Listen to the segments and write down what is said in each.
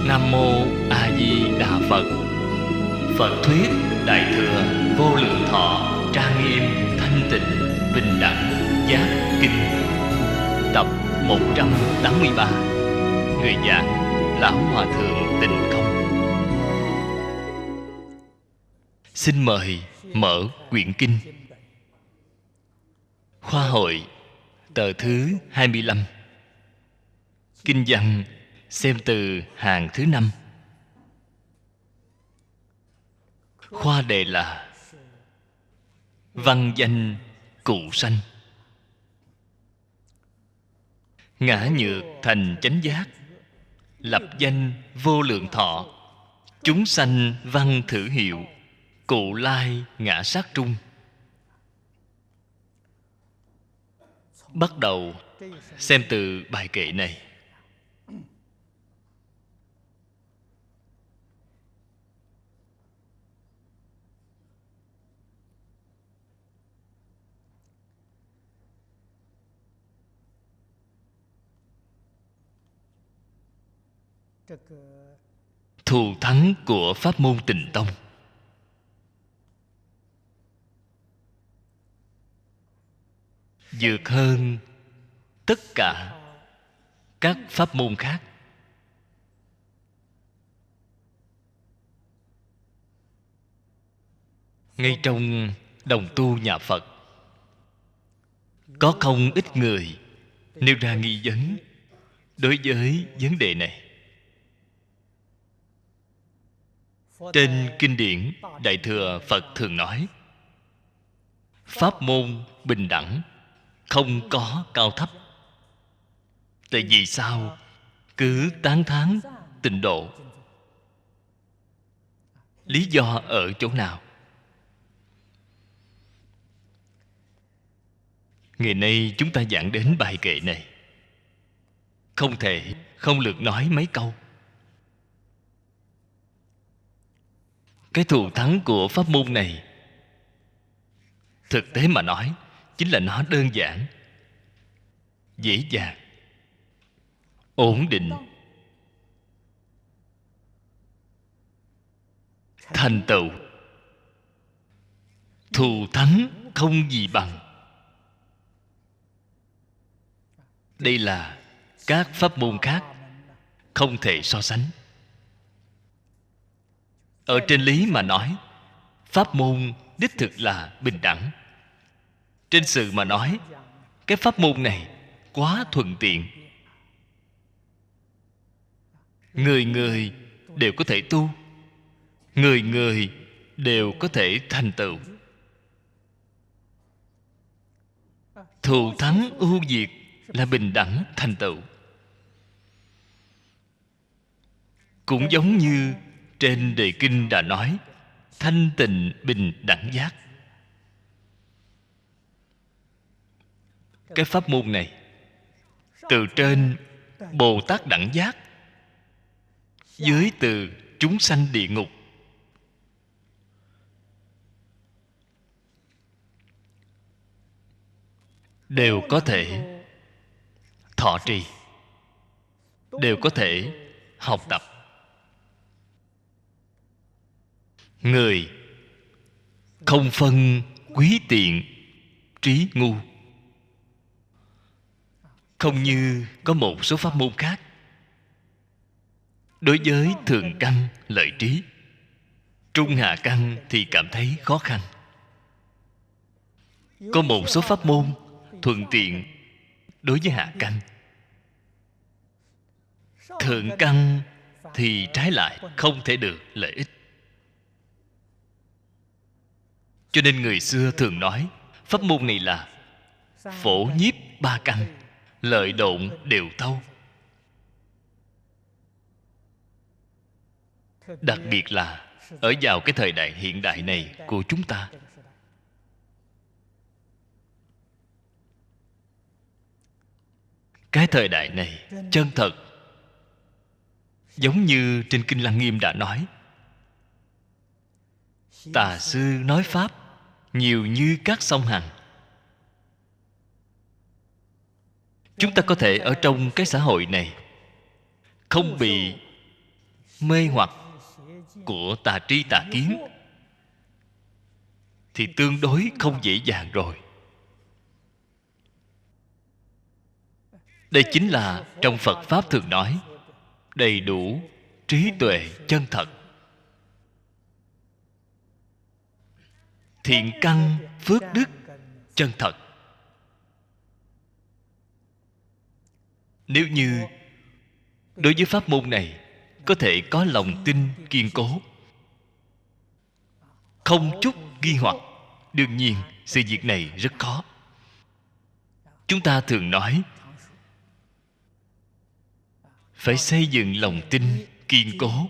Nam Mô A Di Đà Phật. Phật thuyết Đại thừa Vô Lượng Thọ Trang Nghiêm Thanh Tịnh Bình Đẳng Giác Kinh, tập 183. Người giảng Lão Hòa Thượng Tịnh Không. Xin mời mở quyển kinh. Khoa hội tờ thứ 25. Kinh văn xem từ hàng thứ 5. Khoa đề là văn danh cụ sanh, ngã nhược thành chánh giác, lập danh vô lượng thọ, chúng sanh văn thử hiệu, cụ lai ngã sát trung. Bắt đầu xem từ bài kệ này. Thù thắng của pháp môn Tịnh Tông. Vượt hơn tất cả các pháp môn khác. Ngay trong đồng tu nhà Phật, có không ít người nêu ra nghi vấn đối với vấn đề này. Trên kinh điển Đại thừa Phật thường nói pháp môn bình đẳng, không có cao thấp. Tại vì sao cứ tán thán tịnh độ? Lý do ở chỗ nào? Ngày nay chúng ta giảng đến bài kệ này, không thể không lược nói mấy câu. Cái thù thắng của pháp môn này, thực tế mà nói, chính là nó đơn giản, dễ dàng, ổn định, thành tựu. Thù thắng không gì bằng. Đây là các pháp môn khác không thể so sánh. Ở trên lý mà nói, pháp môn đích thực là bình đẳng. Trên sự mà nói, cái pháp môn này quá thuận tiện. Người người đều có thể tu, người người đều có thể thành tựu. Thù thắng ưu việt là bình đẳng thành tựu. Cũng giống như trên đề kinh đã nói, thanh tịnh bình đẳng giác. Cái pháp môn này từ trên Bồ Tát đẳng giác, dưới từ chúng sanh địa ngục, đều có thể thọ trì, đều có thể học tập. Người không phân quý tiện trí ngu. Không như có một số pháp môn khác, đối với thường căn lợi trí, trung hạ căn thì cảm thấy khó khăn. Có một số pháp môn thuận tiện đối với hạ căn, thượng căn thì trái lại không thể được lợi ích. Cho nên người xưa thường nói pháp môn này là phổ nhiếp ba căn, lợi độn đều thâu. Đặc biệt là ở vào cái thời đại hiện đại này của chúng ta, cái thời đại này chân thật, giống như trên Kinh Lăng Nghiêm đã nói, tà sư nói pháp nhiều như các sông Hằng. Chúng ta có thể ở trong cái xã hội này không bị mê hoặc của tà tri tà kiến thì tương đối không dễ dàng rồi. Đây chính là trong Phật Pháp thường nói đầy đủ trí tuệ chân thật, thiện căn phước đức chân thật. Nếu như đối với pháp môn này có thể có lòng tin kiên cố, không chút nghi hoặc, đương nhiên sự việc này rất khó. Chúng ta thường nói phải xây dựng lòng tin kiên cố,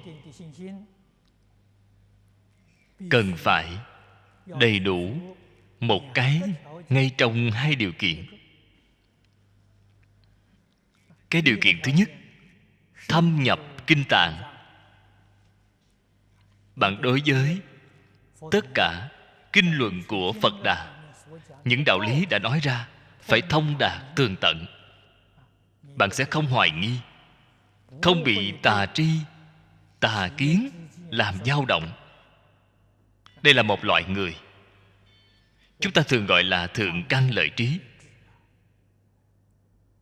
cần phải đầy đủ một cái ngay trong hai điều kiện. Cái điều kiện thứ nhất, thâm nhập kinh tạng. Bạn đối với tất cả kinh luận của Phật Đà, những đạo lý đã nói ra phải thông đạt tường tận. Bạn sẽ không hoài nghi, không bị tà tri, tà kiến làm dao động. Đây là một loại người chúng ta thường gọi là thượng căn lợi trí.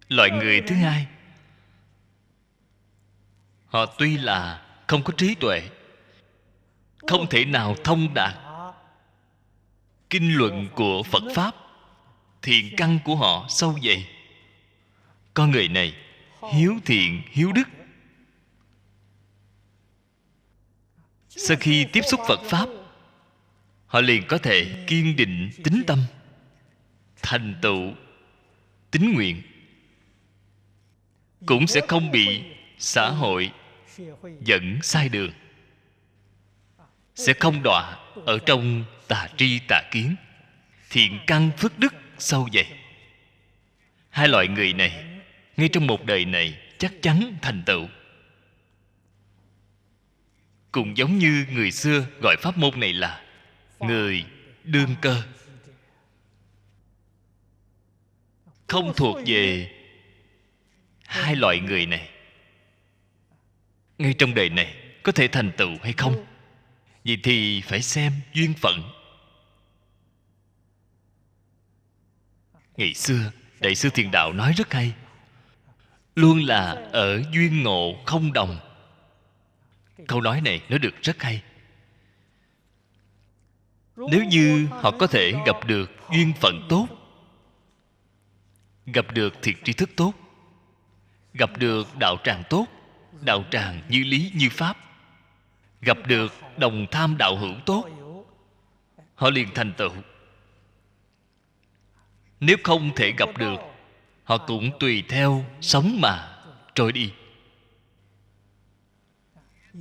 Loại người thứ hai, họ tuy là không có trí tuệ, không thể nào thông đạt kinh luận của Phật Pháp, thiện căn của họ sâu dày. Con người này hiếu thiện, hiếu đức. Sau khi tiếp xúc Phật Pháp, họ liền có thể kiên định tín tâm, thành tựu tín nguyện, cũng sẽ không bị xã hội dẫn sai đường, sẽ không đọa ở trong tà tri tà kiến. Thiện căn phước đức sâu dày. Hai loại người này ngay trong một đời này chắc chắn thành tựu. Cũng giống như người xưa gọi pháp môn này là người đương cơ, không thuộc về hai loại người này. Ngay trong đời này có thể thành tựu hay không, vậy thì phải xem duyên phận. Ngày xưa Đại sư Thiền Đạo nói rất hay, luôn là ở duyên ngộ không đồng. Câu nói này nói được rất hay. Nếu như họ có thể gặp được duyên phận tốt, gặp được thiện tri thức tốt, gặp được đạo tràng tốt, đạo tràng như lý như pháp, gặp được đồng tham đạo hữu tốt, họ liền thành tựu. Nếu không thể gặp được, họ cũng tùy theo sống mà trôi đi,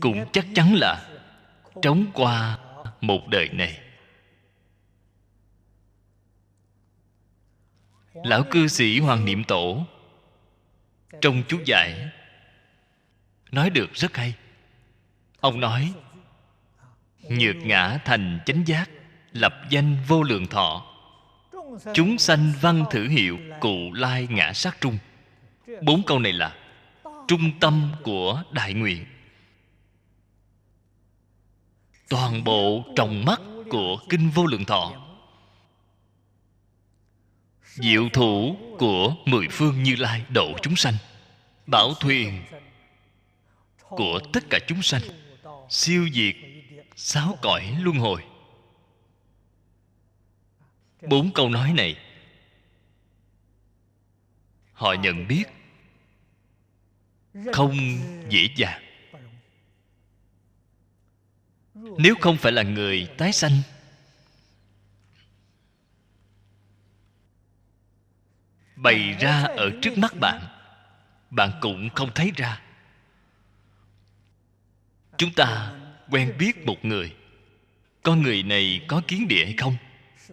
cũng chắc chắn là trống qua một đời này. Lão cư sĩ Hoàng Niệm Tổ trong chú giải nói được rất hay. Ông nói: nhược ngã thành chánh giác, lập danh vô lượng thọ, chúng sanh văn thử hiệu, cụ lai ngã sát trung. 4 câu này là trung tâm của đại nguyện, toàn bộ trong mắt của kinh Vô Lượng Thọ, diệu thủ của 10 phương Như Lai độ chúng sanh, bảo thuyền của tất cả chúng sanh, siêu diệt 6 cõi luân hồi. 4 câu nói này họ nhận biết không dễ dàng. Nếu không phải là người tái sanh, bày ra ở trước mắt bạn, bạn cũng không thấy ra. Chúng ta quen biết một người, con người này có kiến địa hay không,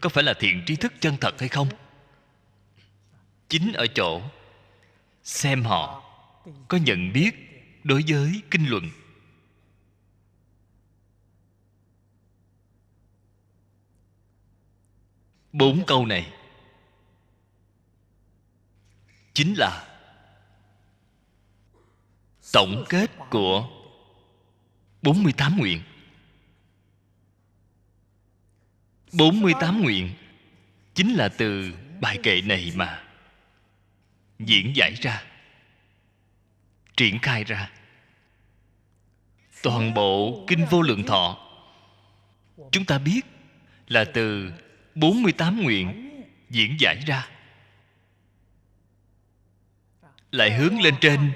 có phải là thiện tri thức chân thật hay không, chính ở chỗ xem họ có nhận biết đối với kinh luận. Bốn câu này chính là tổng kết của 48 nguyện. 48 nguyện chính là từ bài kệ này mà diễn giải ra, triển khai ra. Toàn bộ Kinh Vô Lượng Thọ chúng ta biết là từ 48 nguyện diễn giải ra, lại hướng lên trên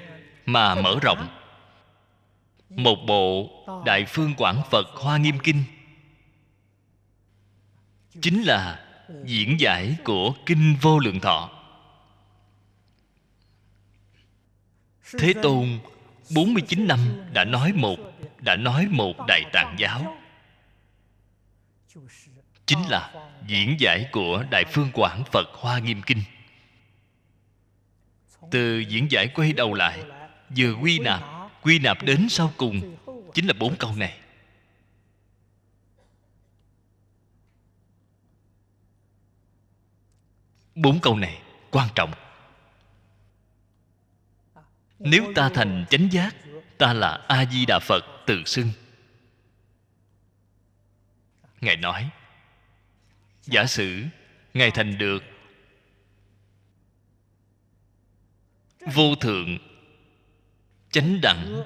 mà mở rộng. Một bộ Đại Phương Quảng Phật Hoa Nghiêm Kinh chính là diễn giải của Kinh Vô Lượng Thọ. Thế Tôn 49 năm đã nói một Đại Tạng giáo, chính là diễn giải của Đại Phương Quảng Phật Hoa Nghiêm Kinh. Từ diễn giải quay đầu lại, vừa quy nạp đến sau cùng chính là 4 câu này. Bốn câu này quan trọng. Nếu ta thành chánh giác, ta là A Di Đà Phật tự xưng. Ngài nói, giả sử Ngài thành được vô thượng chánh đẳng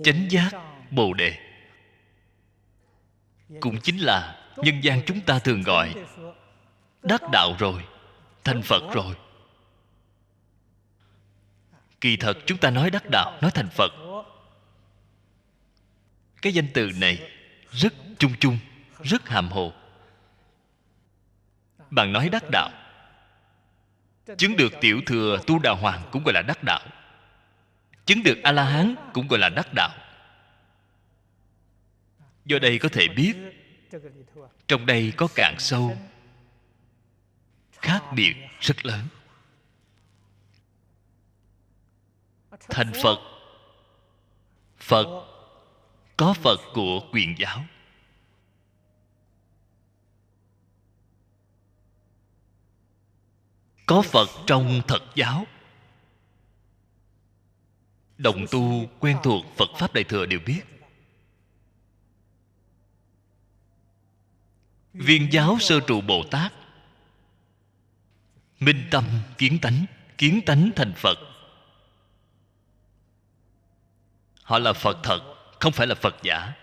chánh giác Bồ Đề, cũng chính là nhân gian chúng ta thường gọi đắc đạo rồi, thành Phật rồi. Kỳ thật chúng ta nói đắc đạo, nói thành Phật, cái danh từ này rất chung chung, rất hàm hồ. Bạn nói đắc đạo, chứng được tiểu thừa tu đà hoàng cũng gọi là đắc đạo, chứng được A La Hán cũng gọi là đắc đạo. Do đây có thể biết trong đây có cạn sâu, khác biệt rất lớn. Thành Phật, Phật có Phật của quyền giáo, có Phật trong thật giáo. Đồng tu quen thuộc Phật Pháp Đại Thừa đều biết. Viên giáo sơ trụ Bồ Tát minh tâm kiến tánh thành Phật. Họ là Phật thật, không phải là Phật giả.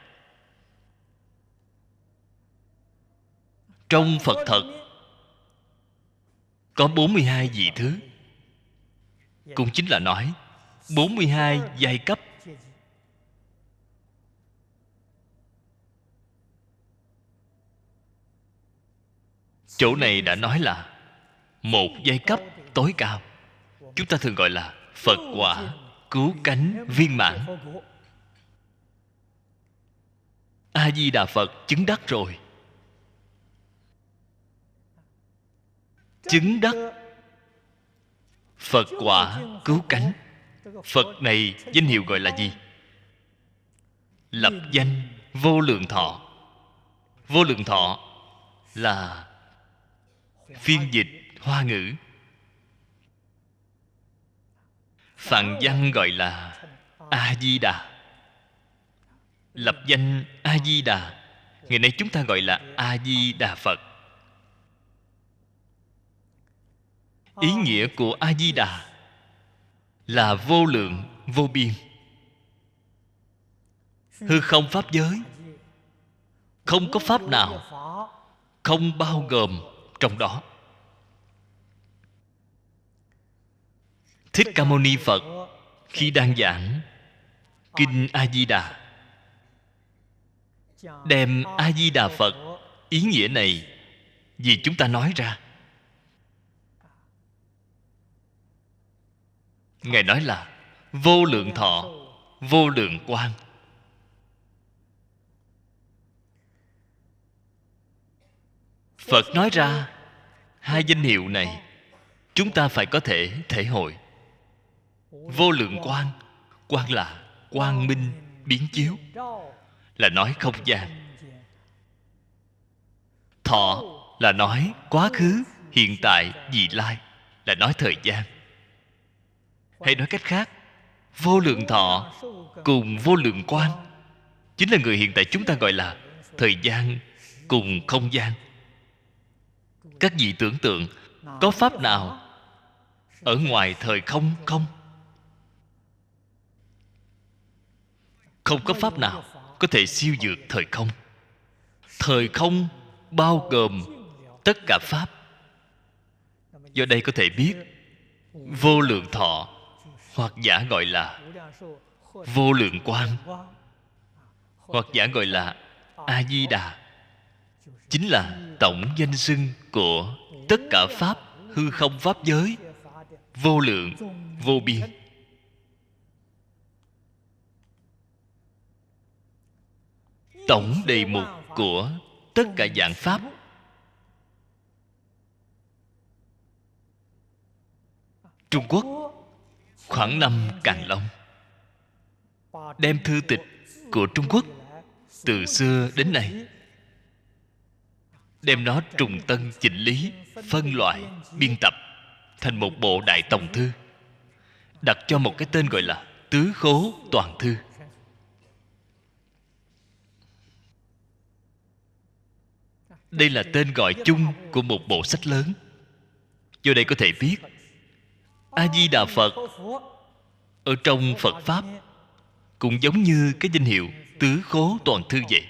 Trong Phật thật có 42 vị thứ, cũng chính là nói 42 giai cấp. Chỗ này đã nói là một giai cấp tối cao, chúng ta thường gọi là Phật quả cứu cánh viên mãn. A Di Đà Phật chứng đắc rồi, chứng đắc Phật quả cứu cánh. Phật này danh hiệu gọi là gì? Lập danh Vô Lượng Thọ. Vô Lượng Thọ là phiên dịch Hoa ngữ. Phạn văn gọi là A Di Đà. Lập danh A Di Đà, ngày nay chúng ta gọi là A Di Đà Phật. Ý nghĩa của A Di Đà là vô lượng vô biên. Hư không pháp giới, không có pháp nào không bao gồm trong đó. Thích Ca Mâu Ni Phật khi đang giảng Kinh A Di Đà, đem A Di Đà Phật ý nghĩa này vì chúng ta nói ra. Ngài nói là vô lượng thọ, vô lượng quang. Phật nói ra hai danh hiệu này, chúng ta phải có thể thể hội. Vô lượng quang, quang là quang minh biến chiếu, là nói không gian. Thọ là nói quá khứ, hiện tại, vị lai, là nói thời gian. Hay nói cách khác, vô lượng thọ cùng vô lượng quang, chính là người hiện tại chúng ta gọi là thời gian cùng không gian. Các vị tưởng tượng, có pháp nào ở ngoài thời không không? Không có pháp nào có thể siêu vượt thời không. Thời không bao gồm tất cả pháp. Do đây có thể biết vô lượng thọ, hoặc giả gọi là vô lượng quang, hoặc giả gọi là A Di Đà, chính là tổng danh xưng của tất cả pháp hư không pháp giới, vô lượng vô biên. Tổng đề mục của tất cả dạng pháp. Trung Quốc khoảng năm Càn Long đem thư tịch của Trung Quốc từ xưa đến nay, đem nó trùng tân chỉnh lý, phân loại, biên tập thành một bộ Đại Tòng Thư, đặt cho một cái tên gọi là Tứ Khố Toàn Thư. Đây là tên gọi chung của một bộ sách lớn. Do đây có thể biết A Di Đà Phật ở trong Phật Pháp cũng giống như cái danh hiệu Tứ Khố Toàn Thư vậy.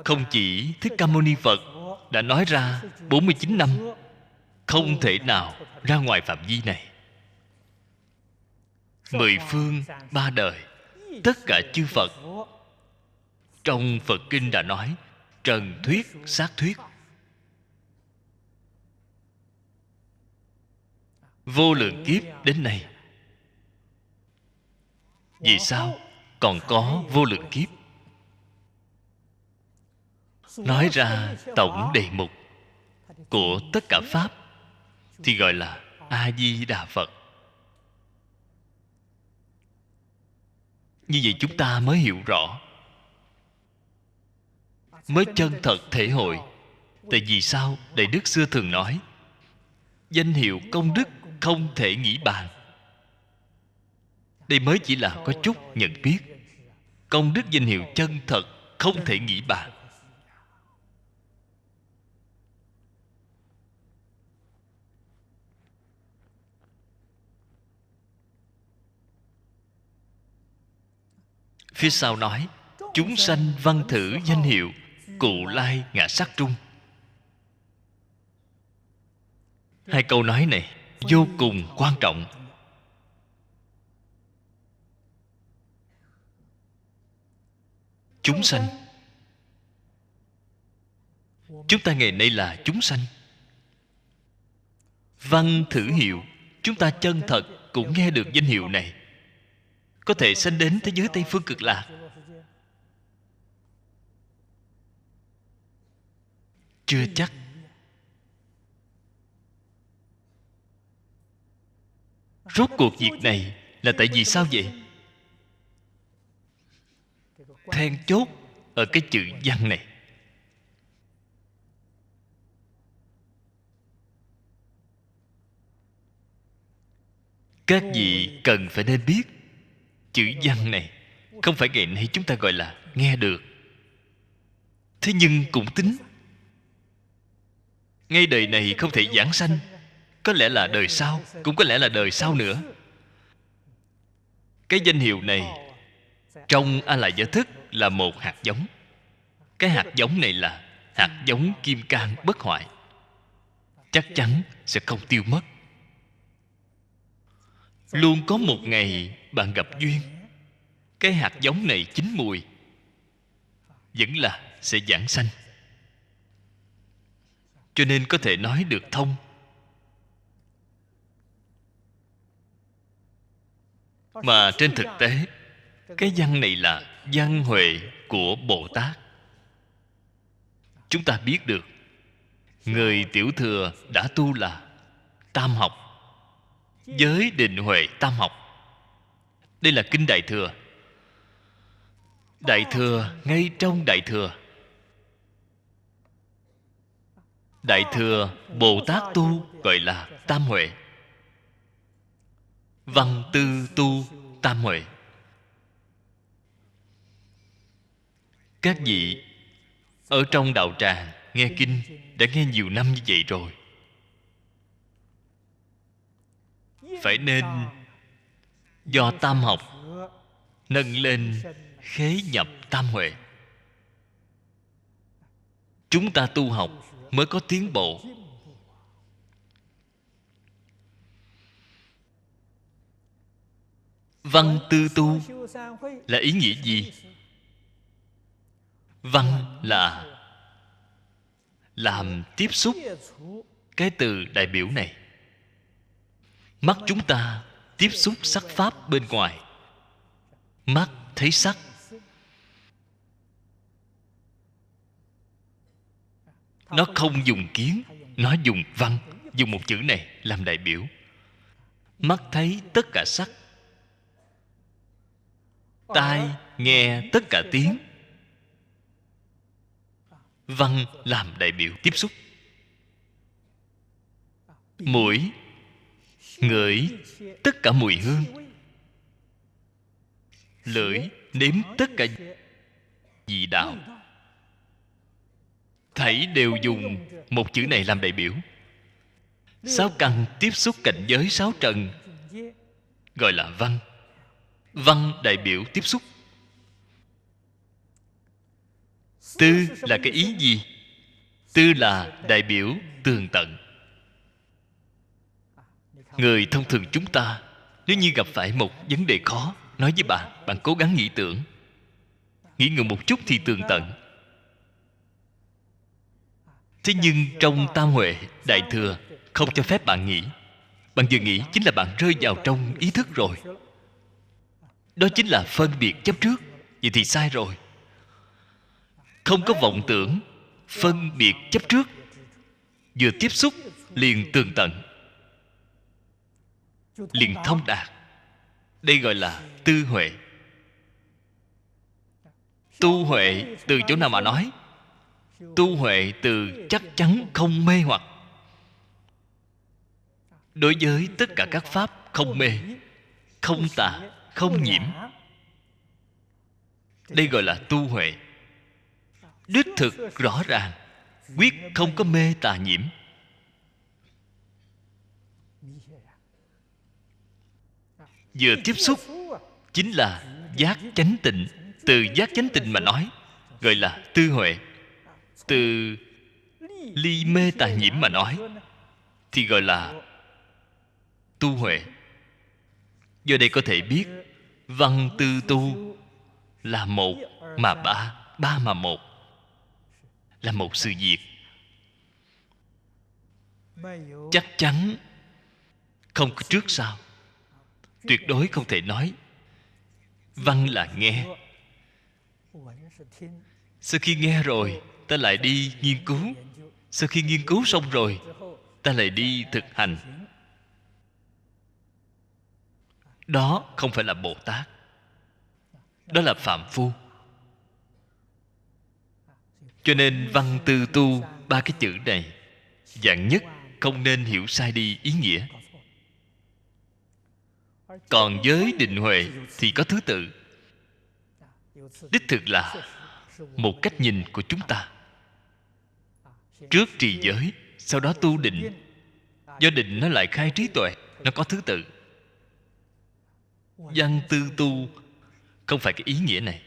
Không chỉ Thích Ca Mâu Ni Phật đã nói ra 49 năm, không thể nào ra ngoài phạm vi này. 10 phương 3 đời, tất cả chư Phật trong Phật Kinh đã nói trần thuyết, sát thuyết. Vô lượng kiếp đến nay, vì sao còn có vô lượng kiếp? Nói ra tổng đề mục của tất cả pháp thì gọi là A Di Đà Phật. Như vậy chúng ta mới hiểu rõ, mới chân thật thể hội. Tại vì sao Đại Đức xưa thường nói danh hiệu công đức không thể nghĩ bàn. Đây mới chỉ là có chút nhận biết. Công đức danh hiệu chân thật không thể nghĩ bàn. Phía sau nói chúng sanh văn thử danh hiệu Cụ Lai Ngã Sát Trung. Hai câu nói này vô cùng quan trọng. Chúng sanh, chúng ta ngày nay là chúng sanh. Văn thử hiệu, chúng ta chân thật cũng nghe được danh hiệu này, có thể sanh đến thế giới Tây Phương Cực Lạc. Chưa chắc. Rốt cuộc việc này là tại vì sao vậy? Then chốt ở cái chữ văn này. Các vị cần phải nên biết chữ văn này không phải ngày nay chúng ta gọi là nghe được. Thế nhưng cũng tính. Ngay đời này không thể giảng sanh, có lẽ là đời sau, cũng có lẽ là đời sau nữa. Cái danh hiệu này trong A La Gia Thức là một hạt giống. Cái hạt giống này là hạt giống kim cang bất hoại, chắc chắn sẽ không tiêu mất. Luôn có một ngày bạn gặp duyên, cái hạt giống này chín mùi, vẫn là sẽ giảng sanh. Cho nên có thể nói được thông. Mà trên thực tế, cái văn này là văn huệ của Bồ Tát. Chúng ta biết được người tiểu thừa đã tu là tam học, giới định huệ tam học. Đây là kinh Đại Thừa. Đại Thừa, ngay trong Đại Thừa, Đại Thừa Bồ Tát tu gọi là tam huệ. văn tư tu tam huệ. Các vị ở trong đạo tràng nghe kinh đã nghe nhiều năm như vậy rồi, phải nên do tam học nâng lên khế nhập tam huệ. Chúng ta tu học mới có tiến bộ. Văn tư tu là ý nghĩa gì? Văn là làm tiếp xúc cái từ đại biểu này. Mắt chúng ta tiếp xúc sắc pháp bên ngoài. Mắt thấy sắc. Nó không dùng kiến, nó dùng văn, dùng một chữ này làm đại biểu. Mắt thấy tất cả sắc, tai nghe tất cả tiếng. Văn làm đại biểu tiếp xúc. Mũi ngửi tất cả mùi hương. Lưỡi nếm tất cả vị đạo. Thảy đều dùng một chữ này làm đại biểu. Sáu căn tiếp xúc cảnh giới sáu trần gọi là văn. Văn đại biểu tiếp xúc. Tư là cái ý gì? Tư là đại biểu tường tận. Người thông thường chúng ta, nếu như gặp phải một vấn đề khó, nói với bạn, bạn cố gắng nghĩ tưởng, nghĩ ngợi một chút thì tường tận. Thế nhưng trong tam huệ đại thừa không cho phép bạn nghĩ. Bạn vừa nghĩ chính là bạn rơi vào trong ý thức rồi. Đó chính là phân biệt chấp trước. Vậy thì sai rồi. Không có vọng tưởng phân biệt chấp trước. Vừa tiếp xúc liền tường tận, liền thông đạt. Đây gọi là tư huệ. Tu huệ từ chỗ nào mà nói? Tu huệ từ chắc chắn không mê hoặc. Đối với tất cả các pháp không mê, không tà, không nhiễm. Đây gọi là tu huệ. Đích thực rõ ràng, quyết không có mê tà nhiễm. Vừa tiếp xúc chính là giác chánh tịnh. Từ giác chánh tịnh mà nói gọi là tư huệ. Từ ly mê tà nhiễm mà nói thì gọi là tu huệ. Do đây có thể biết văn tư tu là một mà ba, ba mà một, là một sự việc. Chắc chắn không có trước sau. Tuyệt đối không thể nói văn là nghe, sau khi nghe rồi ta lại đi nghiên cứu, sau khi nghiên cứu xong rồi ta lại đi thực hành. Đó không phải là Bồ Tát, đó là phàm phu. Cho nên văn tư tu, ba cái chữ này vạn nhất không nên hiểu sai đi ý nghĩa. Còn với định huệ thì có thứ tự. Đích thực là một cách nhìn của chúng ta. Trước trì giới, sau đó tu định. Do định nó lại khai trí tuệ, nó có thứ tự. Văn tư tu không phải cái ý nghĩa này.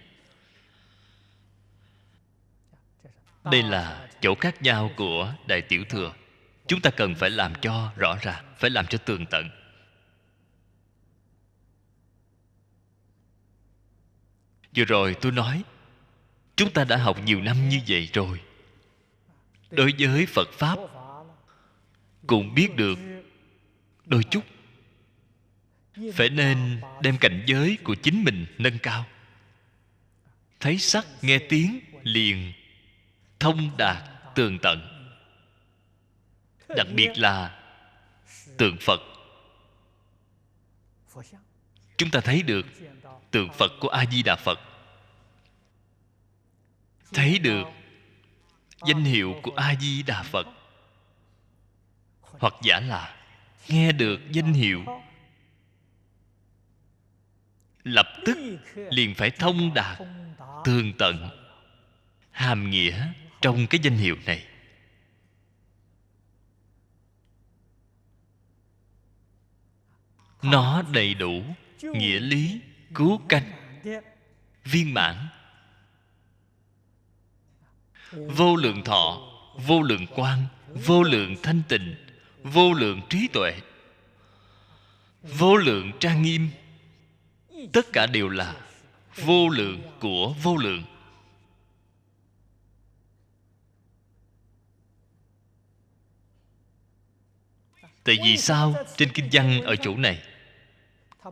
Đây là chỗ khác nhau của Đại Tiểu Thừa. Chúng ta cần phải làm cho rõ ràng, phải làm cho tường tận. Vừa rồi tôi nói chúng ta đã học nhiều năm như vậy rồi. Đối với Phật Pháp cũng biết được đôi chút. Phải nên đem cảnh giới của chính mình nâng cao. Thấy sắc nghe tiếng liền thông đạt tường tận. Đặc biệt là tượng Phật. Chúng ta thấy được tượng Phật của A Di Đà Phật, thấy được danh hiệu của A Di Đà Phật, hoặc giả là nghe được danh hiệu lập tức liền phải thông đạt tường tận hàm nghĩa trong cái danh hiệu này. Nó đầy đủ nghĩa lý, cứu cánh, viên mãn, vô lượng thọ, vô lượng quang, vô lượng thanh tịnh, vô lượng trí tuệ, vô lượng trang nghiêm. Tất cả đều là vô lượng của vô lượng. Tại vì sao trên kinh văn ở chỗ này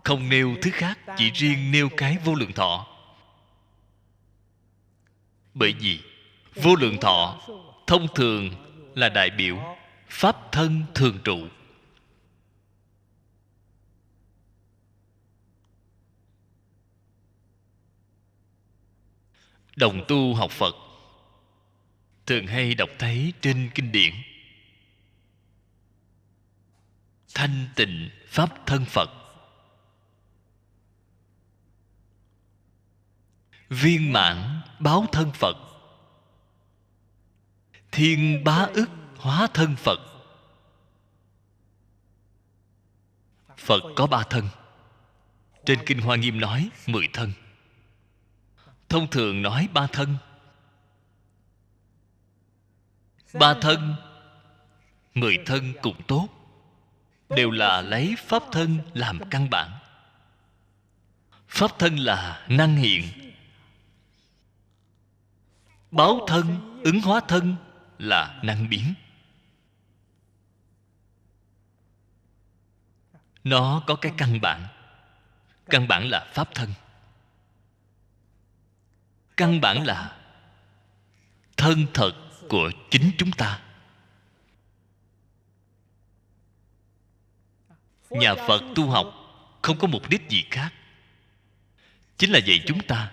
không nêu thứ khác, chỉ riêng nêu cái vô lượng thọ? Bởi vì vô lượng thọ thông thường là đại biểu pháp thân thường trụ. Đồng tu học Phật thường hay đọc thấy trên kinh điển thanh tịnh pháp thân Phật, viên mãn báo thân Phật, thiên bá ức hóa thân Phật. Phật có 3 thân. Trên kinh Hoa Nghiêm nói 10 thân. Thông thường nói 3 thân. 3 thân, 10 thân cũng tốt, đều là lấy pháp thân làm căn bản. Pháp thân là năng hiện, báo thân, ứng hóa thân là năng biến. Nó có cái căn bản. Căn bản là pháp thân. Căn bản là thân thật của chính chúng ta. Nhà Phật tu học không có mục đích gì khác, chính là dạy chúng ta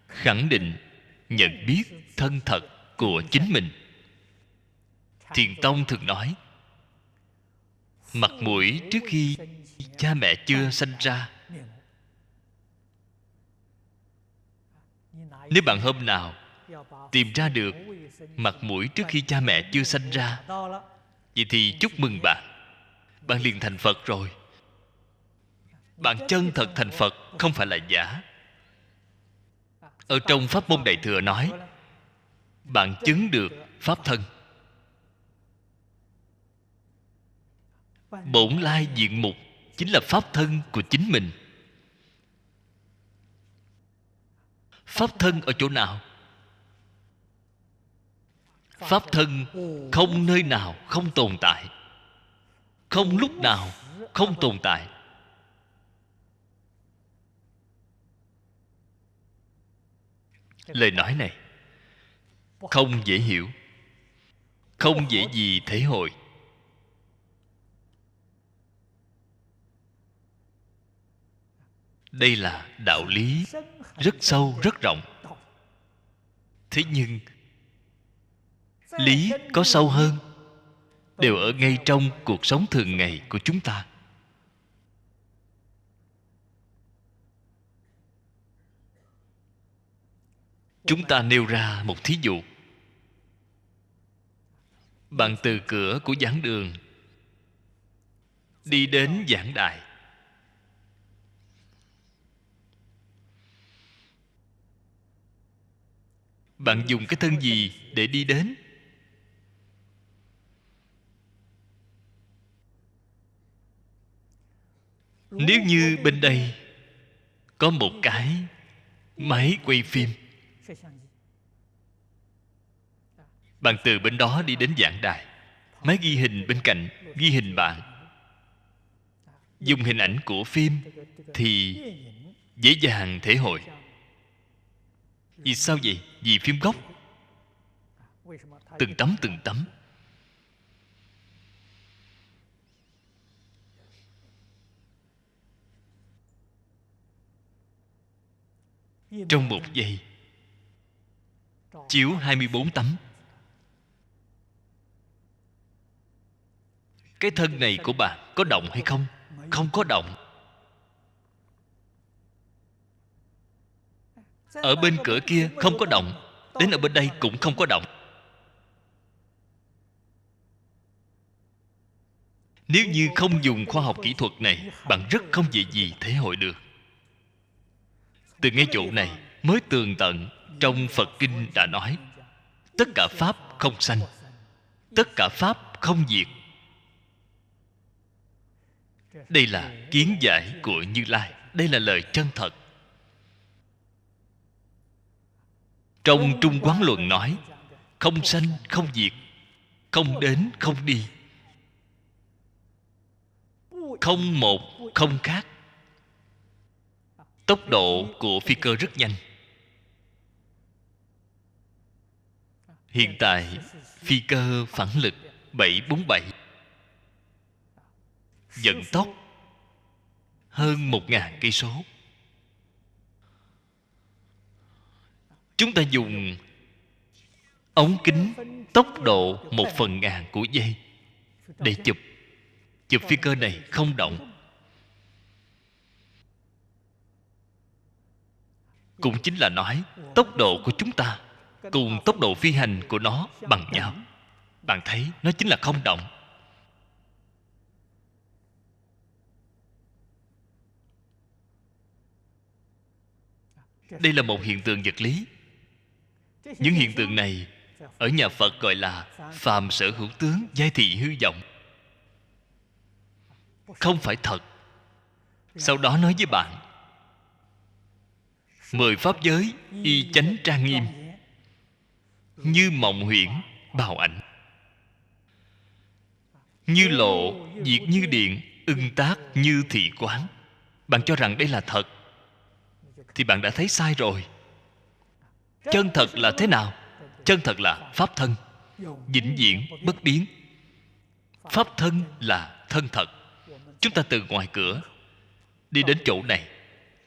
khẳng định, nhận biết thân thật của chính mình. Thiền Tông thường nói, mặt mũi trước khi cha mẹ chưa sanh ra. Nếu bạn hôm nào tìm ra được mặt mũi trước khi cha mẹ chưa sanh ra, vậy thì chúc mừng bạn. Bạn liền thành Phật rồi. Bạn chân thật thành Phật, không phải là giả. Ở trong Pháp môn Đại Thừa nói, bạn chứng được pháp thân. Bổn lai diện mục chính là pháp thân của chính mình. Pháp thân ở chỗ nào? Pháp thân không nơi nào không tồn tại, không lúc nào không tồn tại. Lời nói này không dễ hiểu, không dễ gì thể hội. Đây là đạo lý rất sâu, rất rộng. Thế nhưng lý có sâu hơn, đều ở ngay trong cuộc sống thường ngày của chúng ta. Chúng ta nêu ra một thí dụ. Bạn từ cửa của giảng đường đi đến giảng đài. Bạn dùng cái thân gì để đi đến? Nếu như bên đây có một cái máy quay phim, bạn từ bên đó đi đến giảng đài, máy ghi hình bên cạnh ghi hình bạn, dùng hình ảnh của phim thì dễ dàng thể hội. Vì sao vậy? Vì phim gốc từng tấm từng tấm. Trong một giây chiếu 24 tấm. Cái thân này của bạn có động hay không? Không có động. Ở bên cửa kia không có động, đến ở bên đây cũng không có động. Nếu như không dùng khoa học kỹ thuật này, bạn rất không dễ gì thể hội được. Từ ngay chỗ này mới tường tận trong Phật Kinh đã nói: tất cả Pháp không sanh, tất cả Pháp không diệt. Đây là kiến giải của Như Lai. Đây là lời chân thật. Trong Trung Quán Luận nói: không sanh không diệt, không đến không đi, không một không khác. Tốc độ của phi cơ rất nhanh. Hiện tại phi cơ phản lực 747 vận tốc hơn 1.000 cây số. Chúng ta dùng ống kính tốc độ 1/1000 của giây để chụp phi cơ này không động. Cũng chính là nói tốc độ của chúng ta cùng tốc độ phi hành của nó bằng nhau. Bạn thấy nó chính là không động. Đây là một hiện tượng vật lý. Những hiện tượng này ở nhà Phật gọi là phàm sở hữu tướng, giai thị hư vọng. Không phải thật. Sau đó nói với bạn: 10 pháp giới y chánh trang nghiêm, như mộng huyễn bào ảnh, như lộ diệt như điện, ưng tác như thị quán. Bạn cho rằng đây là thật thì bạn đã thấy sai rồi. Chân thật là thế nào? Chân thật là pháp thân, vĩnh viễn bất biến. Pháp thân là thân thật. Chúng ta từ ngoài cửa đi đến chỗ này,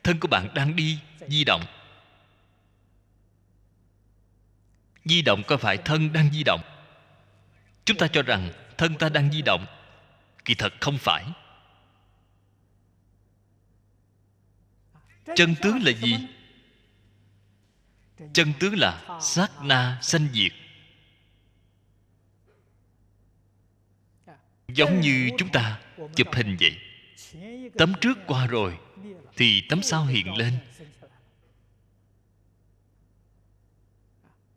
thân của bạn đang đi di động. Di động có phải thân đang di động? Chúng ta cho rằng thân ta đang di động, kỳ thật không phải. Chân tướng là gì? Chân tướng là sát na sanh diệt. Giống như chúng ta chụp hình vậy. Tấm trước qua rồi thì tấm sau hiện lên.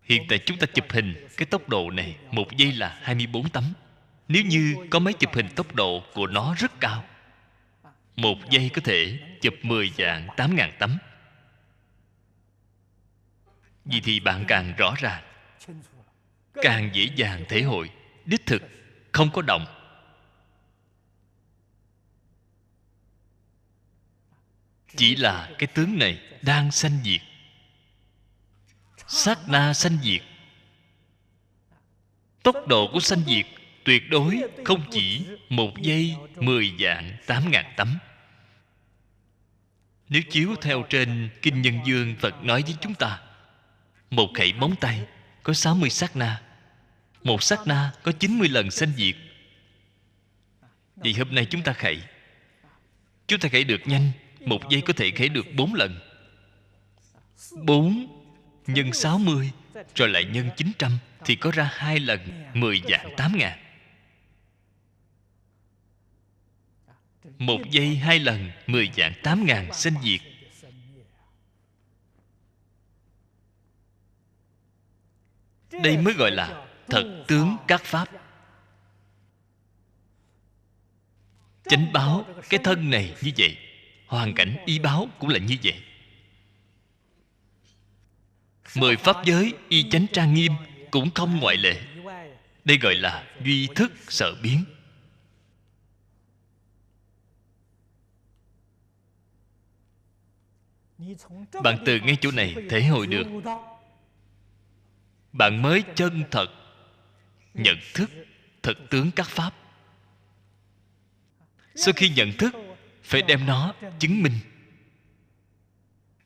Hiện tại chúng ta chụp hình cái tốc độ này 1 giây là 24 tấm. Nếu như có máy chụp hình tốc độ của nó rất cao, 1 giây có thể chụp 10 vạn 8.000 tấm. Vì thì bạn càng rõ ràng, càng dễ dàng thể hội đích thực không có động. Chỉ là cái tướng này đang sanh diệt, sát na sanh diệt. Tốc độ của sanh diệt tuyệt đối không chỉ 1 giây 10 vạn 8.000 tấm. Nếu chiếu theo trên Kinh Nhân Dương, Phật nói với chúng ta, một khẩy móng tay có 60 sát na. Một sát na có 90 lần sanh diệt. Vì hôm nay chúng ta khẩy được nhanh, 1 giây có thể khẩy được 4 lần. 4 nhân 60 rồi lại nhân 900 thì có ra 2 lần 10 vạn 8.000. 1 giây 2 lần 10 vạn 8.000 sanh diệt. Đây mới gọi là thật tướng các pháp. Chánh báo cái thân này như vậy, hoàn cảnh y báo cũng là như vậy. 10 pháp giới y chánh trang nghiêm cũng không ngoại lệ. Đây gọi là duy thức sở biến. Bạn từ ngay chỗ này thể hội được, bạn mới chân thật nhận thức thực tướng các pháp. Sau khi nhận thức, phải đem nó chứng minh,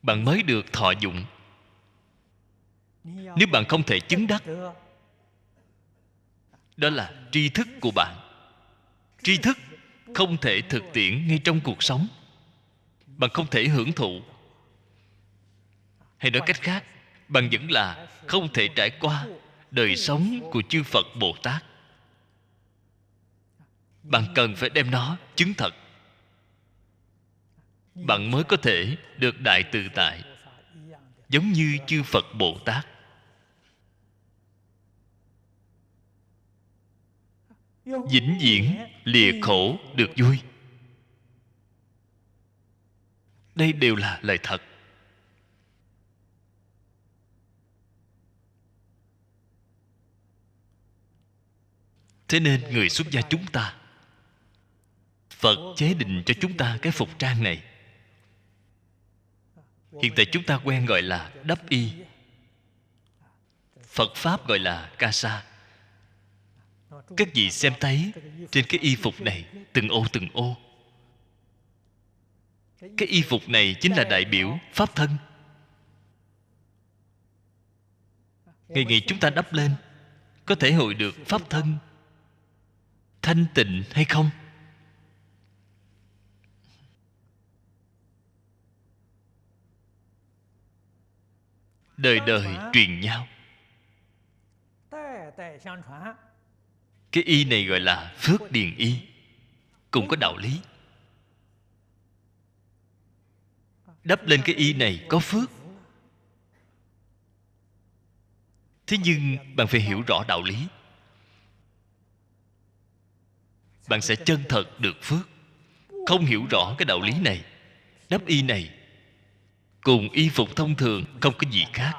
bạn mới được thọ dụng. Nếu bạn không thể chứng đắc, đó là tri thức của bạn. Tri thức không thể thực tiễn ngay trong cuộc sống, bạn không thể hưởng thụ. Hay nói cách khác, bạn vẫn là không thể trải qua đời sống của chư Phật Bồ Tát. Bạn cần phải đem nó chứng thật, bạn mới có thể được đại tự tại, giống như chư Phật Bồ Tát. Vĩnh viễn lìa khổ được vui. Đây đều là lời thật. Thế nên người xuất gia chúng ta, Phật chế định cho chúng ta cái phục trang này. Hiện tại chúng ta quen gọi là đắp y, Phật Pháp gọi là ca sa. Các vị xem thấy trên cái y phục này từng ô. Cái y phục này chính là đại biểu Pháp thân. Ngày ngày chúng ta đắp lên, có thể hội được Pháp thân thanh tịnh hay không? Đời đời truyền nhau. Cái y này gọi là phước điền y, cũng có đạo lý. Đắp lên cái y này có phước. Thế nhưng bạn phải hiểu rõ đạo lý, bạn sẽ chân thật được phước. Không hiểu rõ cái đạo lý này, đắp y này cùng y phục thông thường không có gì khác.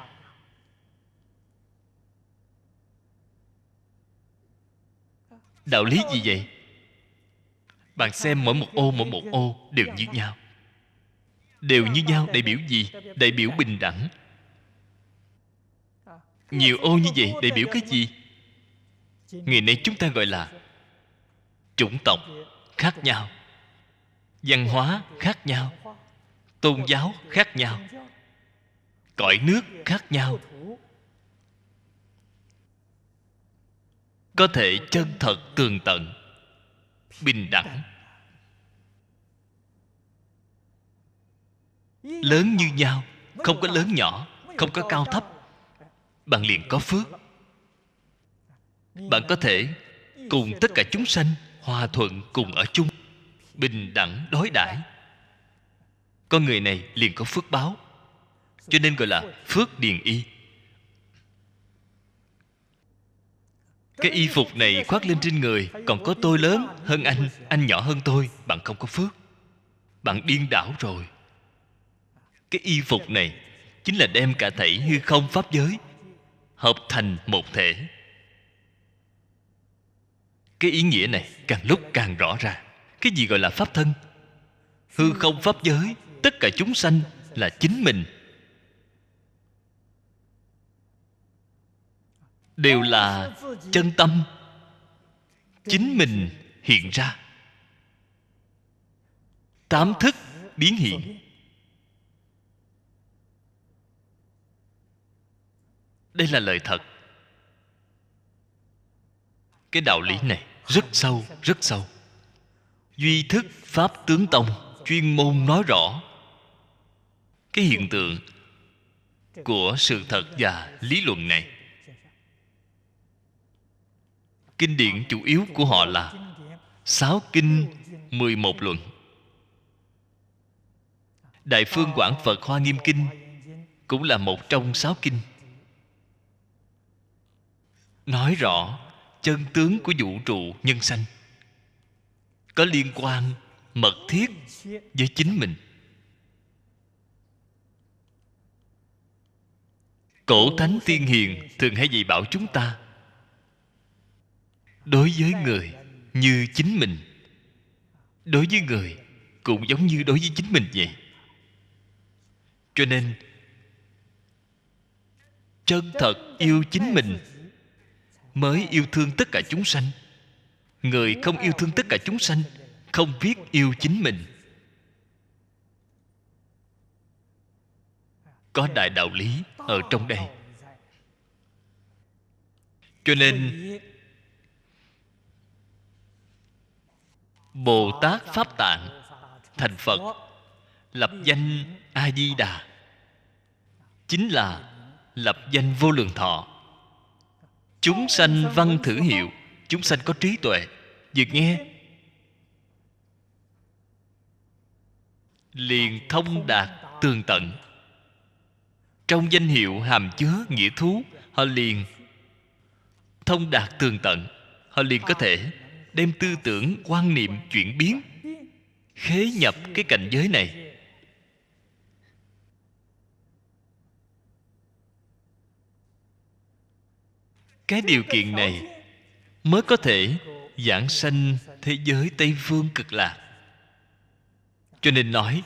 Đạo lý gì vậy? Bạn xem mỗi một ô đều như nhau. Đều như nhau đại biểu gì? Đại biểu bình đẳng. Nhiều ô như vậy đại biểu cái gì? Ngày nay chúng ta gọi là chủng tộc khác nhau, văn hóa khác nhau, tôn giáo khác nhau, cõi nước khác nhau. Có thể chân thật tường tận, bình đẳng, lớn như nhau, không có lớn nhỏ, không có cao thấp. Bạn liền có phước. Bạn có thể cùng tất cả chúng sanh hòa thuận cùng ở chung, bình đẳng đối đãi. Con người này liền có phước báo, cho nên gọi là phước điền y. Cái y phục này khoác lên trên người, còn có tôi lớn hơn anh nhỏ hơn tôi, bạn không có phước. Bạn điên đảo rồi. Cái y phục này chính là đem cả thảy hư không pháp giới hợp thành một thể. Cái ý nghĩa này càng lúc càng rõ ràng. Cái gì gọi là pháp thân? Hư không pháp giới, tất cả chúng sanh là chính mình, đều là chân tâm chính mình hiện ra. Tám thức biến hiện. Đây là lời thật. Cái đạo lý này rất sâu, rất sâu. Duy thức Pháp tướng tông chuyên môn nói rõ cái hiện tượng của sự thật và lý luận này. Kinh điển chủ yếu của họ là 6 kinh 11 luận. Đại Phương Quảng Phật Hoa Nghiêm Kinh cũng là một trong 6 kinh, nói rõ chân tướng của vũ trụ nhân sanh, có liên quan mật thiết với chính mình. Cổ thánh tiên hiền thường hay dạy bảo chúng ta, đối với người như chính mình, đối với người cũng giống như đối với chính mình vậy. Cho nên chân thật yêu chính mình mới yêu thương tất cả chúng sanh. Người không yêu thương tất cả chúng sanh, không biết yêu chính mình. Có đại đạo lý ở trong đây. Cho nên Bồ Tát Pháp Tạng thành Phật, lập danh A Di Đà. chính là lập danh vô lượng thọ. Chúng sanh văn thử hiệu. Chúng sanh có trí tuệ, vừa nghe liền thông đạt tường tận. Trong danh hiệu hàm chứa nghĩa thú, họ liền thông đạt tường tận. Họ liền có thể đem tư tưởng quan niệm chuyển biến, khế nhập cái cảnh giới này. Cái điều kiện này mới có thể giảng sanh thế giới Tây Phương Cực Lạc. Cho nên nói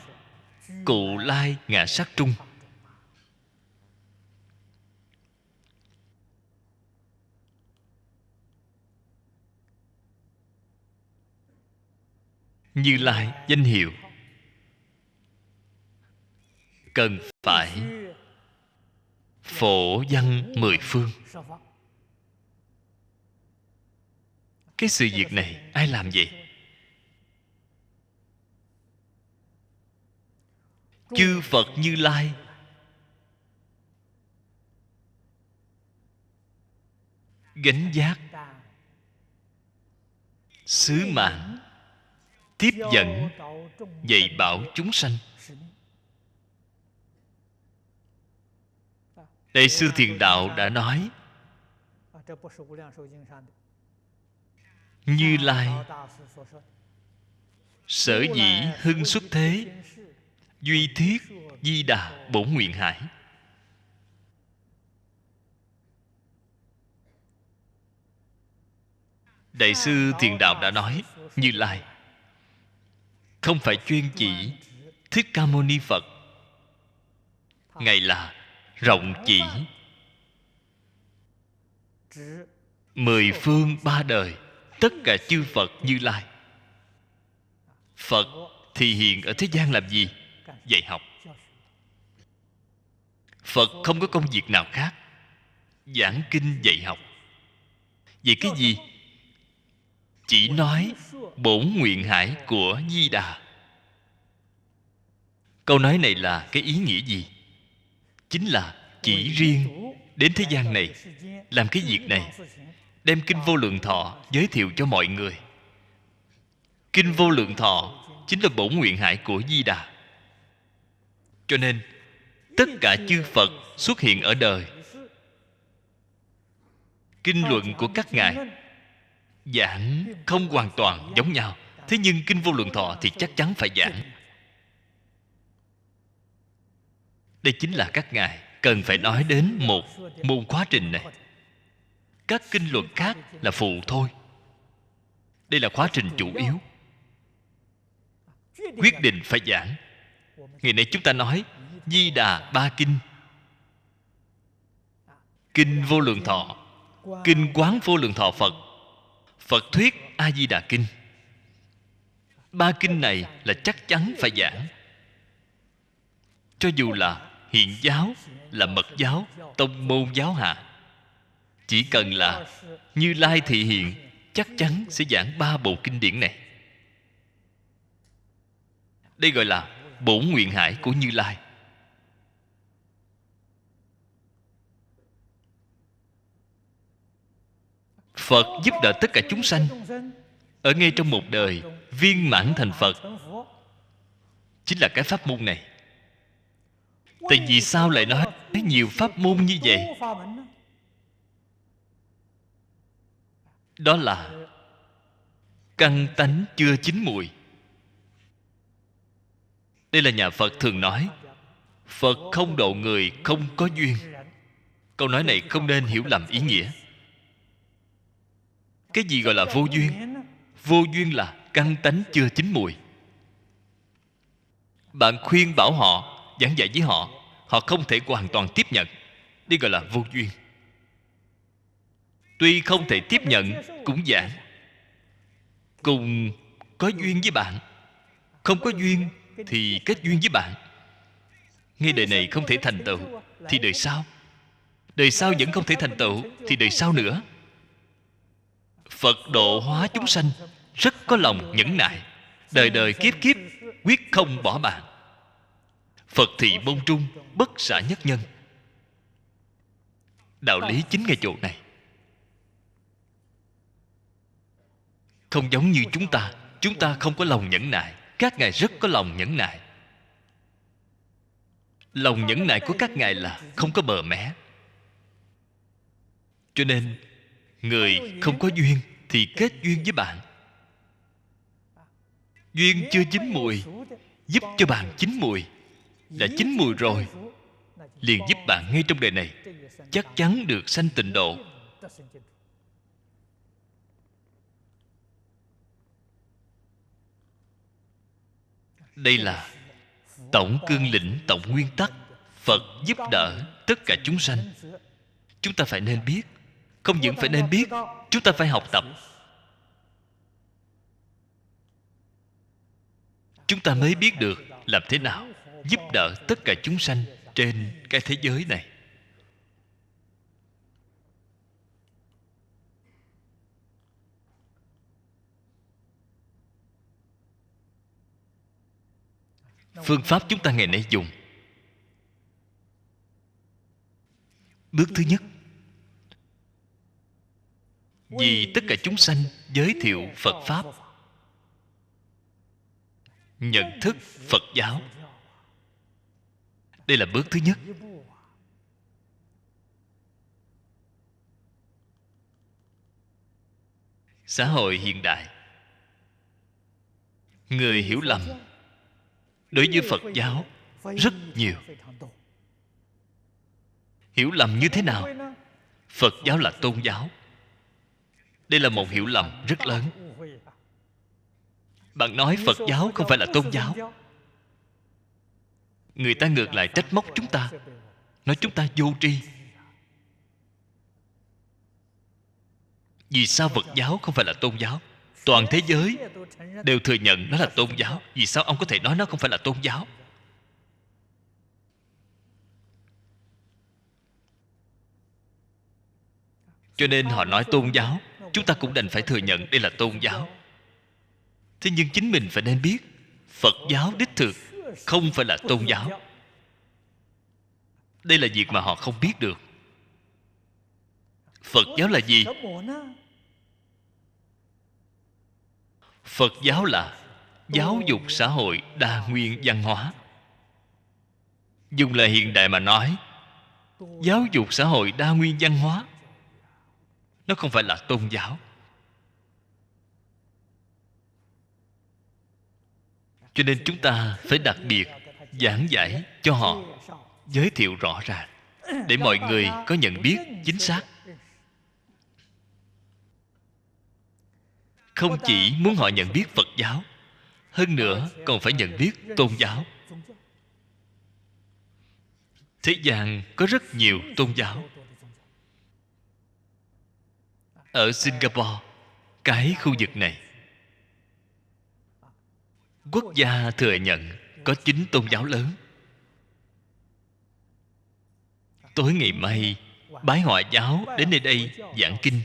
Cụ Lai Ngã Sát Trung. Như Lai danh hiệu cần phải phổ văn mười phương. Cái sự việc này ai làm vậy? Chư Phật Như Lai gánh vác sứ mạng tiếp dẫn dạy bảo chúng sanh. Đại sư Thiền Đạo đã nói, Như Lai sở dĩ hưng xuất thế, duy thiết Di Đà bổn nguyện hải. Đại sư Thiền Đạo đã nói, Như Lai không phải chuyên chỉ Thích Ca Mâu Ni Phật. Ngài là rộng chỉ mười phương ba đời, tất cả chư Phật Như Lai. Phật thì hiện ở thế gian làm gì? Dạy học. Phật không có công việc nào khác, giảng kinh dạy học. Vì cái gì? Chỉ nói bổn nguyện hải của Di Đà. Câu nói này là cái ý nghĩa gì? Chính là chỉ riêng đến thế gian này làm cái việc này, đem Kinh Vô Lượng Thọ giới thiệu cho mọi người. Kinh Vô Lượng Thọ chính là bổn nguyện hải của Di Đà. Cho nên tất cả chư Phật xuất hiện ở đời, kinh luận của các ngài giảng không hoàn toàn giống nhau. Thế nhưng Kinh Vô Lượng Thọ thì chắc chắn phải giảng. Đây chính là các ngài cần phải nói đến một môn khóa trình này. Các kinh luận khác là phụ thôi. Đây là khóa trình chủ yếu, quyết định phải giảng. Ngày nay chúng ta nói Di Đà ba kinh: Kinh Vô Lượng Thọ, Kinh Quán Vô Lượng Thọ Phật, Phật Thuyết A Di Đà Kinh. Ba kinh này là chắc chắn phải giảng. Cho dù là hiện giáo, là mật giáo, tông môn giáo hạ, chỉ cần là Như Lai thị hiện, chắc chắn sẽ giảng ba bộ kinh điển này. Đây gọi là bổn nguyện hải của Như Lai. Phật giúp đỡ tất cả chúng sanh ở ngay trong một đời viên mãn thành Phật, chính là cái pháp môn này. Tại vì sao lại nói nhiều pháp môn như vậy? Đó là căn tánh chưa chín mùi. Đây là nhà Phật thường nói, Phật không độ người không có duyên. Câu nói này không nên hiểu lầm ý nghĩa. Cái gì gọi là vô duyên? Vô duyên là căn tánh chưa chín mùi. Bạn khuyên bảo họ, giảng dạy với họ, họ không thể hoàn toàn tiếp nhận. Đây gọi là vô duyên. Tuy không thể tiếp nhận cũng giảng. Cùng có duyên với bạn, không có duyên thì kết duyên với bạn. Ngay đời này không thể thành tựu thì đời sau, đời sau vẫn không thể thành tựu thì đời sau nữa. Phật độ hóa chúng sanh rất có lòng nhẫn nại, đời đời kiếp kiếp quyết không bỏ bạn. Phật thị môn trung, bất xả nhất nhân. Đạo lý chính ngay chỗ này. Không giống như chúng ta không có lòng nhẫn nại. Các ngài rất có lòng nhẫn nại. Lòng nhẫn nại của các ngài là không có bờ mé. Cho nên người không có duyên thì kết duyên với bạn. Duyên chưa chín mùi, giúp cho bạn chín mùi. Đã chín mùi rồi, liền giúp bạn ngay trong đời này chắc chắn được sanh tịnh độ. Đây là tổng cương lĩnh, tổng nguyên tắc. Phật giúp đỡ tất cả chúng sanh. Chúng ta phải nên biết. Không những phải nên biết, chúng ta phải học tập. Chúng ta mới biết được làm thế nào giúp đỡ tất cả chúng sanh trên cái thế giới này. Phương pháp chúng ta ngày nay dùng. Bước thứ nhất, vì tất cả chúng sanh giới thiệu Phật Pháp, nhận thức Phật giáo. Đây là bước thứ nhất. Xã hội hiện đại, người hiểu lầm đối với Phật giáo rất nhiều. Hiểu lầm như thế nào? Phật giáo là tôn giáo. Đây là một hiểu lầm rất lớn. Bạn nói Phật giáo không phải là tôn giáo, người ta ngược lại trách móc chúng ta, nói chúng ta vô tri. Vì sao Phật giáo không phải là tôn giáo? Toàn thế giới đều thừa nhận nó là tôn giáo. Vì sao ông có thể nói nó không phải là tôn giáo? Cho nên họ nói tôn giáo, chúng ta cũng đành phải thừa nhận đây là tôn giáo. Thế nhưng chính mình phải nên biết, Phật giáo đích thực không phải là tôn giáo. Đây là việc mà họ không biết được. Phật giáo là gì? Phật giáo là giáo dục xã hội đa nguyên văn hóa. Dùng lời hiện đại mà nói, giáo dục xã hội đa nguyên văn hóa, nó không phải là tôn giáo. Cho nên chúng ta phải đặc biệt giảng giải cho họ, giới thiệu rõ ràng, để mọi người có nhận biết chính xác. Không chỉ muốn họ nhận biết Phật giáo, hơn nữa còn phải nhận biết tôn giáo. Thế gian có rất nhiều tôn giáo. Ở Singapore, cái khu vực này, quốc gia thừa nhận có 9 tôn giáo lớn. Tối ngày mai, Bái Hòa giáo đến nơi đây giảng kinh.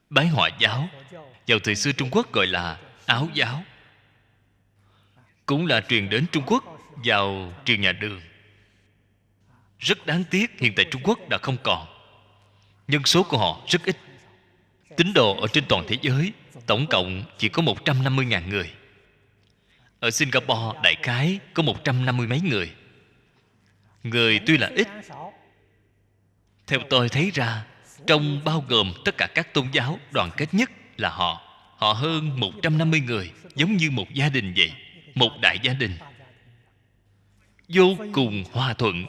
Bái Hòa giáo vào thời xưa Trung Quốc gọi là Áo giáo, cũng là truyền đến Trung Quốc vào triều nhà Đường. Rất đáng tiếc hiện tại Trung Quốc đã không còn. Nhân số của họ rất ít. Tín đồ ở trên toàn thế giới tổng cộng chỉ có 150.000 người. Ở Singapore đại khái có 150 mấy người. Người tuy là ít, theo tôi thấy ra, trong bao gồm tất cả các tôn giáo, đoàn kết nhất là họ. Họ hơn 150 người, giống như một gia đình vậy, một đại gia đình, vô cùng hòa thuận.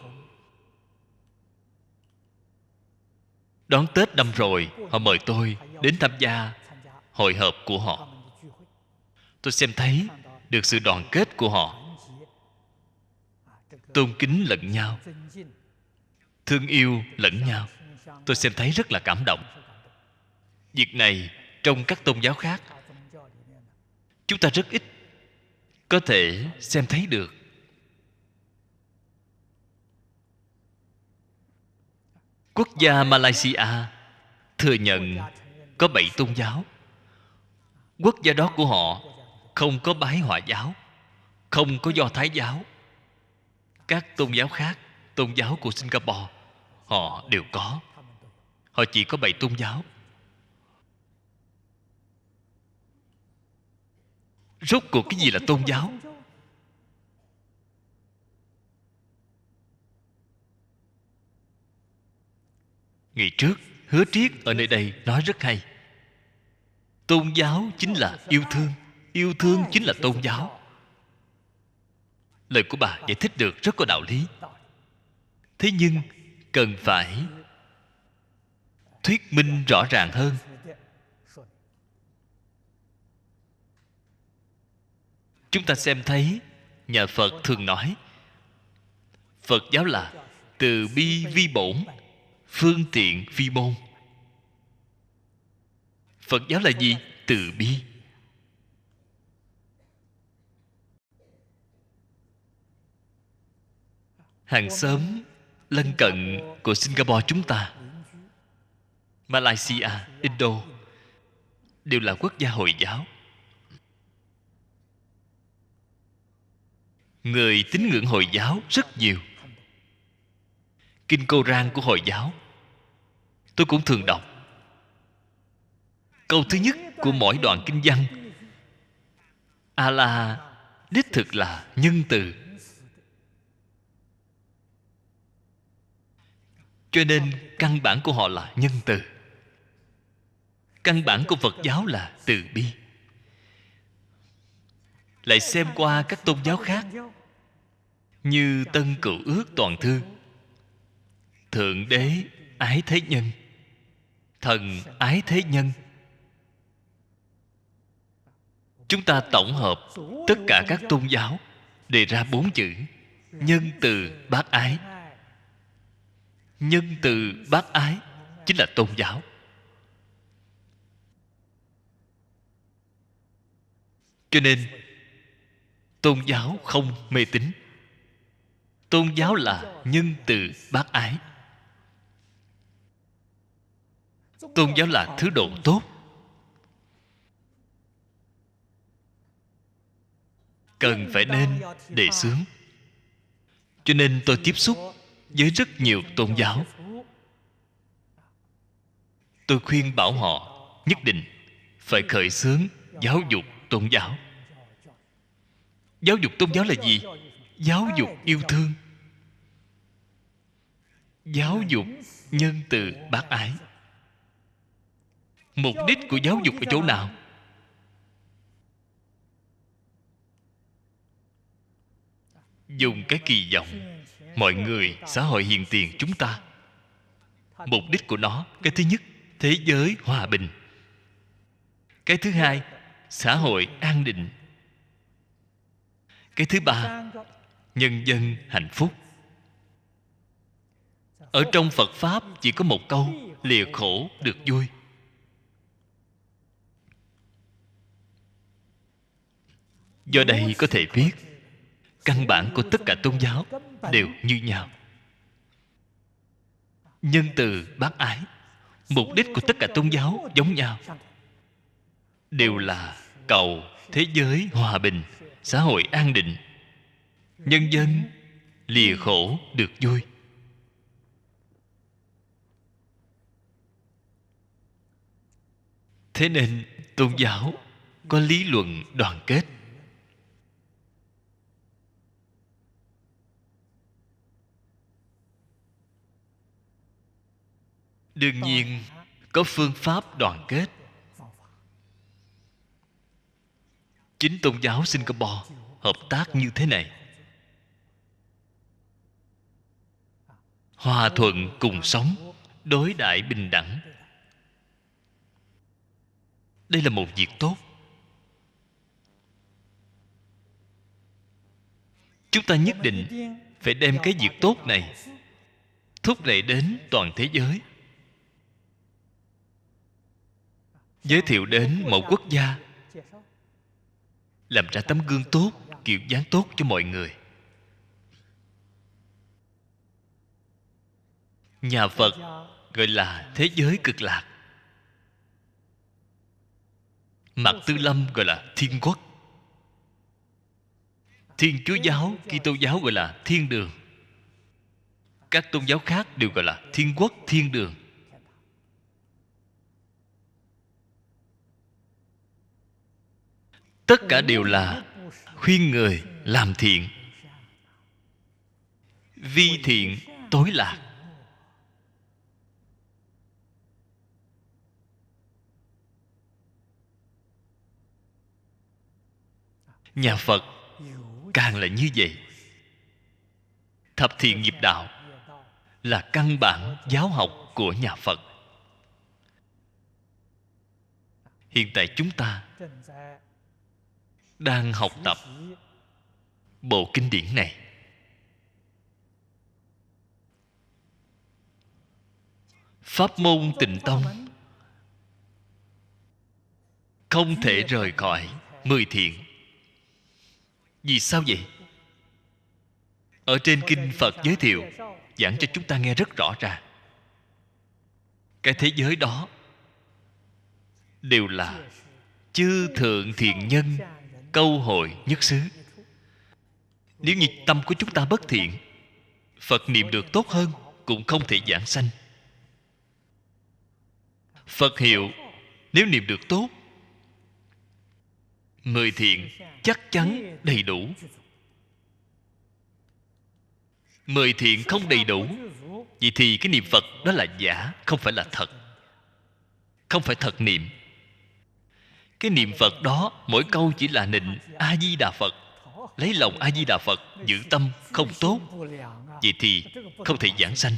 Đón Tết năm rồi, họ mời tôi đến tham gia hội họp của họ. Tôi xem thấy được sự đoàn kết của họ, tôn kính lẫn nhau, thương yêu lẫn nhau. Tôi xem thấy rất là cảm động. Việc này trong các tôn giáo khác chúng ta rất ít có thể xem thấy được. Quốc gia Malaysia thừa nhận có 7 tôn giáo. Quốc gia đó của họ không có Bái Hòa giáo, không có Do Thái giáo. Các tôn giáo khác tôn giáo của Singapore họ đều có. Họ chỉ có 7 tôn giáo. Rốt cuộc cái gì là tôn giáo? Ngày trước Hứa Triết ở nơi đây nói rất hay. Tôn giáo chính là yêu thương, yêu thương chính là tôn giáo. Lời của bà giải thích được rất có đạo lý. Thế nhưng cần phải thuyết minh rõ ràng hơn. Chúng ta xem thấy nhà Phật thường nói Phật giáo là từ bi vi bổn, phương tiện vi môn. Phật giáo là gì? Từ bi. Hàng xóm lân cận của Singapore chúng ta, Malaysia, Indo đều là quốc gia Hồi giáo. Người tín ngưỡng Hồi giáo rất nhiều. Kinh Koran của Hồi giáo tôi cũng thường đọc. Câu thứ nhất của mỗi đoạn kinh văn: Allah đích thực là nhân từ. Cho nên căn bản của họ là nhân từ. Căn bản của Phật giáo là từ bi. Lại xem qua các tôn giáo khác như Tân Cựu Ước Toàn Thư, Thượng Đế ái thế nhân, Thần ái thế nhân. Chúng ta tổng hợp tất cả các tôn giáo đề ra 4 chữ: nhân từ bác ái. Nhân từ bác ái chính là tôn giáo. Cho nên tôn giáo không mê tín. Tôn giáo là nhân từ bác ái. Tôn giáo là thứ độ tốt. Cần phải nên đề xướng. Cho nên tôi tiếp xúc với rất nhiều tôn giáo. Tôi khuyên bảo họ nhất định phải khởi xướng giáo dục tôn giáo. Giáo dục tôn giáo là gì? Giáo dục yêu thương, giáo dục nhân từ bác ái. Mục đích của giáo dục ở chỗ nào? Dùng cái kỳ vọng mọi người, xã hội hiền tiền chúng ta, mục đích của nó, cái thứ nhất, thế giới hòa bình. Cái thứ hai, xã hội an định. Cái thứ ba, nhân dân hạnh phúc. Ở trong Phật Pháp chỉ có một câu: lìa khổ được vui. Do đây có thể biết căn bản của tất cả tôn giáo đều như nhau. Nhân từ bác ái. Mục đích của tất cả tôn giáo giống nhau, đều là cầu thế giới hòa bình, xã hội an định, nhân dân lìa khổ được vui. Thế nên tôn giáo có lý luận đoàn kết. Đương nhiên có phương pháp đoàn kết. Chính tôn giáo Singapore hợp tác như thế này: hòa thuận cùng sống, đối đãi bình đẳng. Đây là một việc tốt. Chúng ta nhất định phải đem cái việc tốt này thúc đẩy đến toàn thế giới, giới thiệu đến mỗi quốc gia, làm ra tấm gương tốt, kiểu dáng tốt cho mọi người. Nhà Phật gọi là thế giới cực lạc. Mạc Tư Lâm gọi là thiên quốc. Thiên Chúa giáo, Kitô giáo gọi là thiên đường. Các tôn giáo khác đều gọi là thiên quốc, thiên đường. Tất cả đều là khuyên người làm thiện, vi thiện tối lạc. Nhà Phật càng là như vậy. Thập thiện nghiệp đạo là căn bản giáo học của nhà Phật. Hiện tại chúng ta đang học tập bộ kinh điển này. Pháp môn Tịnh Tông không thể rời khỏi 10 thiện. Vì sao vậy? Ở trên kinh Phật giới thiệu, giảng cho chúng ta nghe rất rõ ràng. Cái thế giới đó đều là chư thượng thiện nhân câu hội nhất xứ. Nếu như tâm của chúng ta bất thiện, Phật niệm được tốt hơn cũng không thể giảng sanh. Phật hiệu nếu niệm được tốt, 10 thiện chắc chắn đầy đủ. 10 thiện không đầy đủ, vậy thì cái niệm Phật đó là giả, không phải là thật. Không phải thật niệm. Cái niệm Phật đó mỗi câu chỉ là nịnh A-di-đà Phật, lấy lòng A-di-đà Phật, giữ tâm không tốt, vậy thì không thể giảng sanh.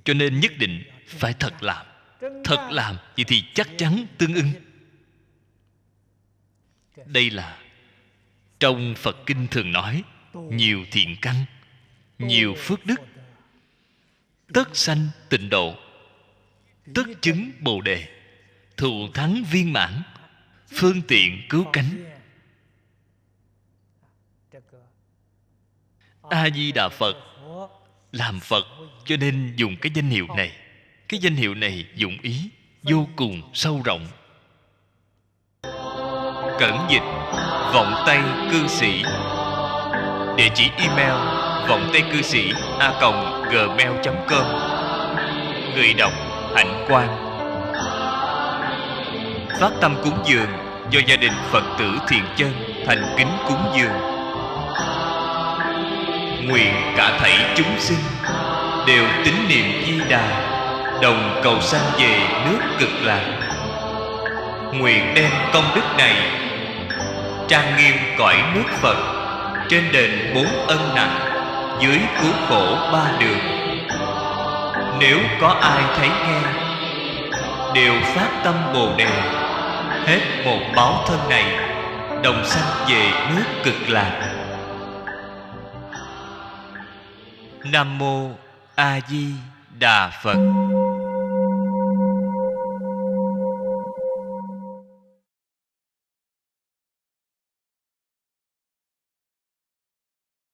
Cho nên nhất định phải thật làm. Thật làm, vậy thì chắc chắn tương ưng. Đây là trong Phật Kinh thường nói, nhiều thiện căn, nhiều phước đức, tất sanh tịnh độ, tất chứng Bồ Đề, thù thắng viên mãn, phương tiện cứu cánh. A-di-đà Phật làm Phật, cho nên dùng cái danh hiệu này. Cái danh hiệu này dụng ý vô cùng sâu rộng. Cẩn dịch Vọng Tây Cư Sĩ. Địa chỉ email vọng tây cư sĩ @gmail.com. Người đọc Hạnh Quang. Phát tâm cúng dường do gia đình Phật tử Thiện Chân thành kính cúng dường. Nguyện cả thảy chúng sinh đều tín niệm Di Đà, đồng cầu sanh về nước Cực Lạc. Nguyện đem công đức này trang nghiêm cõi nước Phật, trên đền 4 ân nặng, dưới cứu khổ 3 đường. Nếu có ai thấy nghe, đều phát tâm Bồ Đề, hết một báo thân này, đồng sanh về nước Cực Lạc. Nam mô A Di Đà Phật.